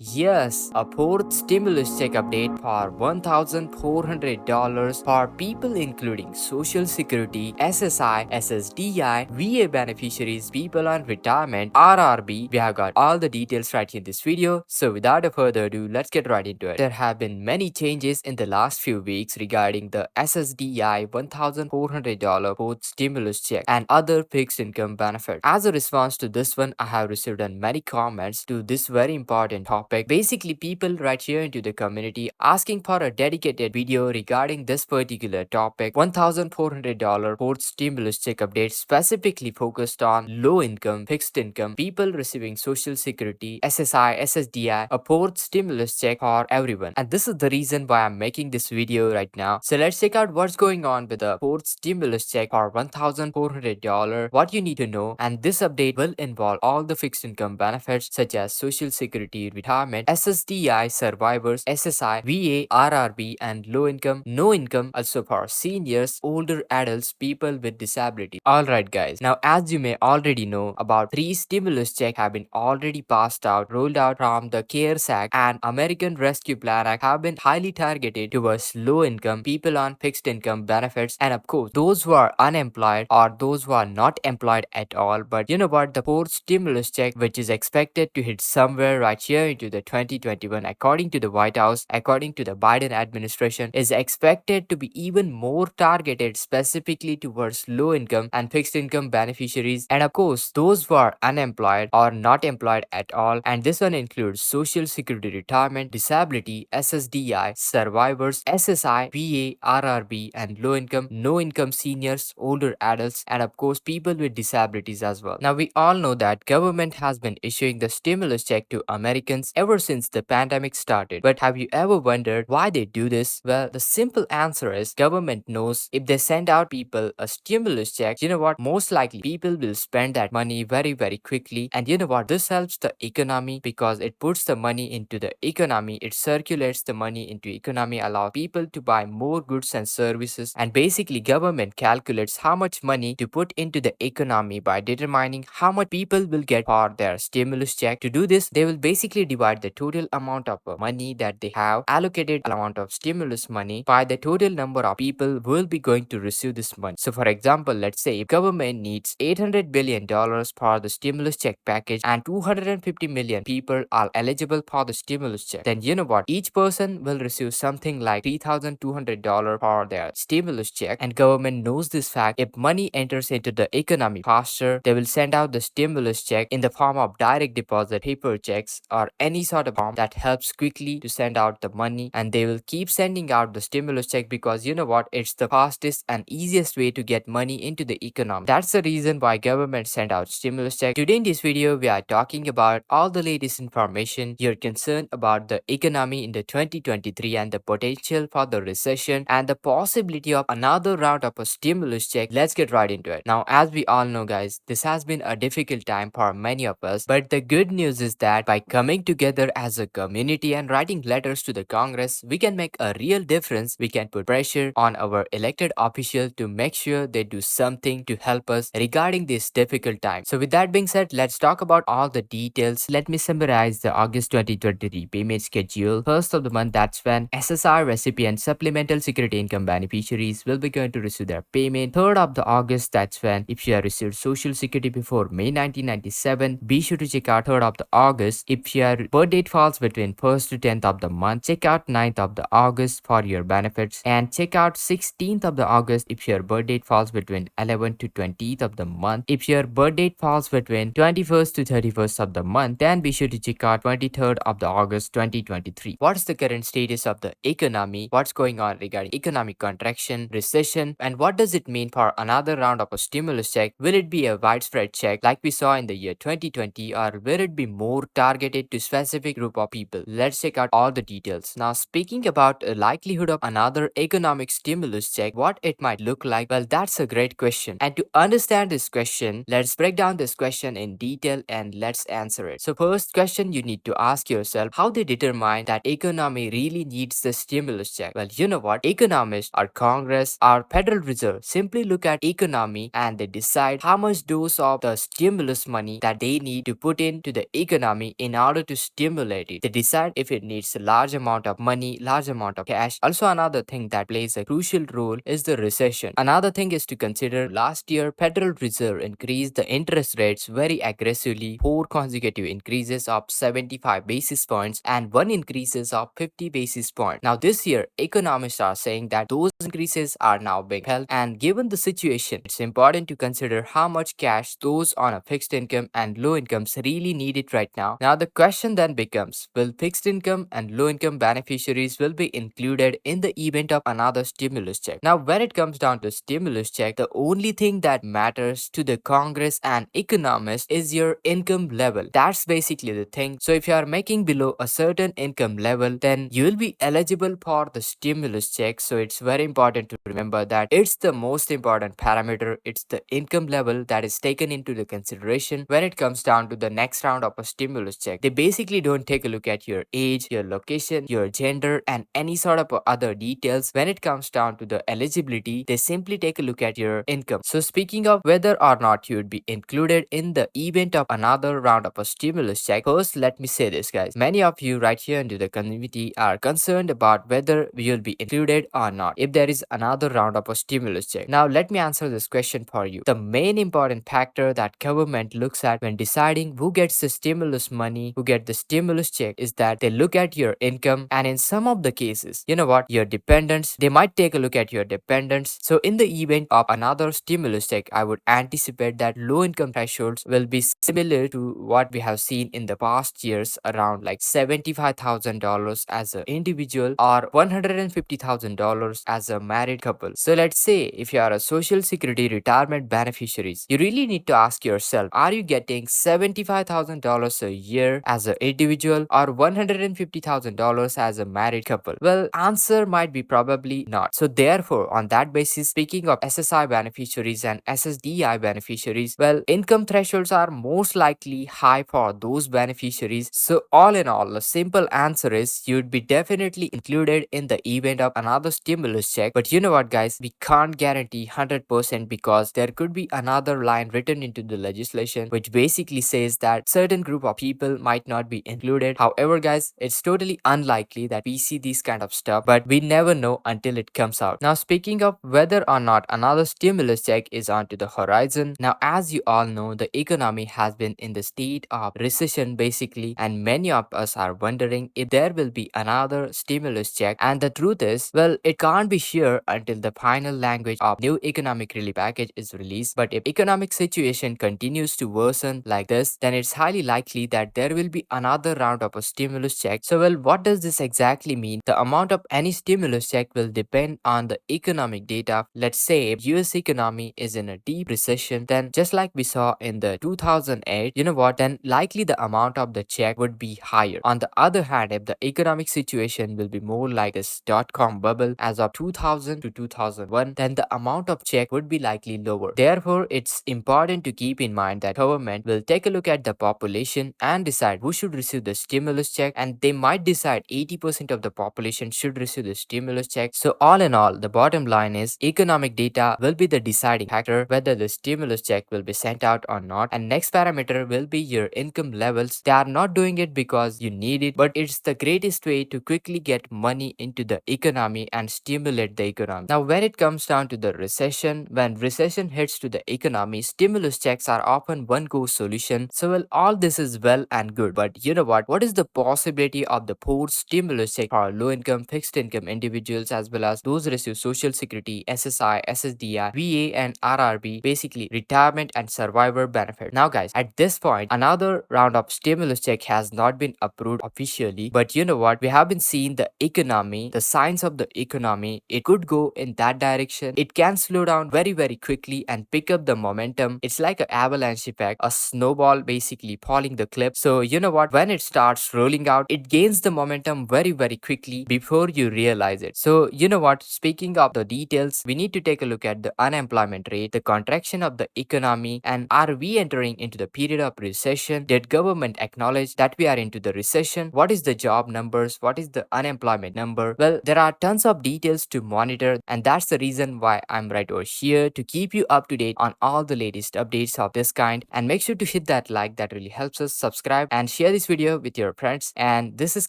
Yes, a fourth stimulus check update for $1,400 for people including Social Security, SSI, SSDI, VA beneficiaries, people on retirement, RRB. We have got all the details right here in this video. So without a further ado, let's get right into it. There have been many changes in the last few weeks regarding the SSDI $1,400 fourth stimulus check and other fixed income benefits. As a response to this one, I have received many comments to this very important topic. Basically, people write here into the community asking for a dedicated video regarding this particular topic. $1,400 fourth stimulus check update specifically focused on low income, fixed income, people receiving Social Security, SSI, SSDI, a fourth stimulus check for everyone. And this is the reason why I'm making this video right now. So let's check out what's going on with the fourth stimulus check for $1,400, what you need to know. And this update will involve all the fixed income benefits such as Social Security, retirement, SSDI, survivors, SSI, VA, RRB, and low income, no income, also for seniors, older adults, people with disability. Alright guys, now as you may already know, about 3 stimulus checks have been already passed out, rolled out from the CARES Act and American Rescue Plan Act have been highly targeted towards low income, people on fixed income benefits, and of course those who are unemployed or those who are not employed at all. But you know what, the fourth stimulus check, which is expected to hit somewhere right here into the 2021, according to the White House, according to the Biden administration, is expected to be even more targeted specifically towards low income and fixed income beneficiaries, and of course those who are unemployed or not employed at all. And this one includes Social Security, retirement, disability, SSDI, survivors, SSI, VA, RRB, and low income, no income seniors, older adults, and of course people with disabilities as well. Now we all know that government has been issuing the stimulus check to Americans ever since the pandemic started. But have you ever wondered why they do this? Well, the simple answer is government knows if they send out people a stimulus check, you know what, most likely people will spend that money very quickly. And you know what, this helps the economy because it puts the money into the economy, it circulates the money into economy, allow people to buy more goods and services. And basically government calculates how much money to put into the economy by determining how much people will get for their stimulus check. To do this, they will basically divide the total amount of money that they have allocated amount of stimulus money by the total number of people who will be going to receive this money. So for example, let's say if government needs $800 billion for the stimulus check package and 250 million people are eligible for the stimulus check, then you know what, each person will receive something like $3,200 for their stimulus check. And government knows this fact. If money enters into the economy faster, they will send out the stimulus check in the form of direct deposit, paper checks, or any sort of form that helps quickly to send out the money. And they will keep sending out the stimulus check because you know what, it's the fastest and easiest way to get money into the economy. That's the reason why government sent out stimulus check. Today in this video, we are talking about all the latest information. You're concerned about the economy in the 2023 and the potential for the recession and the possibility of another round of a stimulus check. Let's get right into it. Now, as we all know guys, this has been a difficult time for many of us, but the good news is that by coming together as a community and writing letters to the Congress, we can make a real difference. We can put pressure on our elected officials to make sure they do something to help us regarding this difficult time. So with that being said, let's talk about all the details. Let me summarize the August 2023 payment schedule. First of the month, that's when SSR recipient supplemental security income beneficiaries will be going to receive their payment. 3rd of the August, that's when if you have received Social Security before May 1997, be sure to check out 3rd of the August. If your birth date falls between 1st to 10th of the month, check out 9th of the August for your benefits, and check out 16th of the August if your birth date falls between 11th to 20th of the month. If your birth date falls between 21st to 31st of the month, then be sure to check out 23rd of the August 2023. What's the current status of the economy? What's going on regarding economic contraction, recession, and what does it mean for another round of a stimulus check? Will it be a widespread check like we saw in the year 2020, or will it be more targeted to specific group of people? Let's check out all the details. Now, speaking about a likelihood of another economic stimulus check, what it might look like, well, that's a great question. And to understand this question, let's break down this question in detail and let's answer it. So first question you need to ask yourself, how they determine that economy really needs the stimulus check? Well, you know what, economists or Congress or Federal Reserve simply look at economy and they decide how much dose of the stimulus money that they need to put into the economy in order to stimulate it. They decide if it needs a large amount of money, large amount of cash. Also, another thing that plays a crucial role is the recession. Another thing is to consider last year Federal Reserve increased the interest rates very aggressively, 4 consecutive increases of 75 basis points and one increases of 50 basis points. Now this year economists are saying that those increases are now being held, and given the situation it's important to consider how much cash those on a fixed income and low incomes really need it right now. Now the question then becomes, will fixed income and low income beneficiaries will be included in the event of another stimulus check? Now when it comes down to stimulus check, the only thing that matters to the Congress and economists is your income level. That's basically the thing. So if you are making below a certain income level, then you will be eligible for the stimulus check. So it's very important to remember that it's the most important parameter. It's the income level that is taken into the consideration when it comes down to the next round of a stimulus check. They basically don't take a look at your age, your location, your gender, and any sort of other details. When it comes down to the eligibility, they simply take a look at your income. So speaking of whether or not you would be included in the event of another round of a stimulus check, first let me say this, guys. Many of you right here into the community are concerned about whether we will be included or not if there is another round of a stimulus check. Now let me answer this question for you. The main important factor that government looks at when deciding who gets the stimulus money, who get the stimulus check, is that they look at your income, and in some of the cases, you know what, your dependents, they might take a look at your dependents. So in the event of another stimulus check, I would anticipate that low income thresholds will be similar to what we have seen in the past years, around like $75,000 as an individual or $150,000 as a married couple. So let's say if you are a social security retirement beneficiaries, you really need to ask yourself, are you getting $75,000 a year as an individual or $150,000 as a married couple? Well, answer might be probably not. So therefore, on that basis, speaking of SSI beneficiaries and SSDI beneficiaries, well, income thresholds are most likely high for those beneficiaries. So all in all, the simple answer is you'd be definitely included in the event of another stimulus check. But you know what, guys, we can't guarantee 100% because there could be another line written into the legislation which basically says that certain group of people might not be included. However, guys, it's totally unlikely that we see these kind of stuff, but we never know until it comes out. Now speaking of whether or not another stimulus check is onto the horizon, now as you all know, the economy has been in the state of recession basically, and many of us are wondering if there will be another stimulus check. And the truth is, well, it can't be sure until the final language of new economic relief package is released. But if economic situation continues to worsen like this, then it's highly likely that there will be another round of a stimulus check. So well, what does this exactly mean? The amount of any stimulus check will depend on the economic data. Let's say if US economy is in a deep recession, then just like we saw in the 2008, you know what, then likely the amount of the check would be higher. On the other hand, if the economic situation will be more like this dot-com bubble as of 2000 to 2001, then the amount of check would be likely lower. Therefore, it's important to keep in mind that government will take a look at the population and decide who should receive the stimulus check, and they might decide 80% of the population should receive the stimulus check. So all in all, the bottom line is economic data will be the deciding factor whether the stimulus check will be sent out or not. And next parameter will be your income levels. They are not doing it because you need it, but it's the greatest way to quickly get money into the economy and stimulate the economy. Now when it comes down to the recession, when recession hits to the economy, stimulus checks are often one go solution. So well, all this is well and good, but you know what is the possibility of the poor stimulus check for low income, fixed income individuals as well as those receive social security, SSI, SSDI, VA and RRB, basically retirement and survivor benefit. Now guys, at this point another round of stimulus check has not been approved officially, but you know what, we have been seeing the economy, the signs of the economy, it could go in that direction. It can slow down very quickly and pick up the momentum. It's like an avalanche effect, a snowball basically falling the cliff. So you know what, when it starts rolling out, it gains the momentum very quickly before you realize it. So you know what, speaking of the details, we need to take a look at the unemployment rate, the contraction of the economy, and are we entering into the period of recession? Did government acknowledge that we are into the recession? What is the job numbers? What is the unemployment number? Well, there are tons of details to monitor, and that's the reason why I'm right over here to keep you up to date on all the latest updates of this kind. And make sure to hit that like, that really helps us. Subscribe and share this this video with your friends. And this is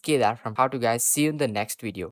Kedar from How to Guys. See you in the next video.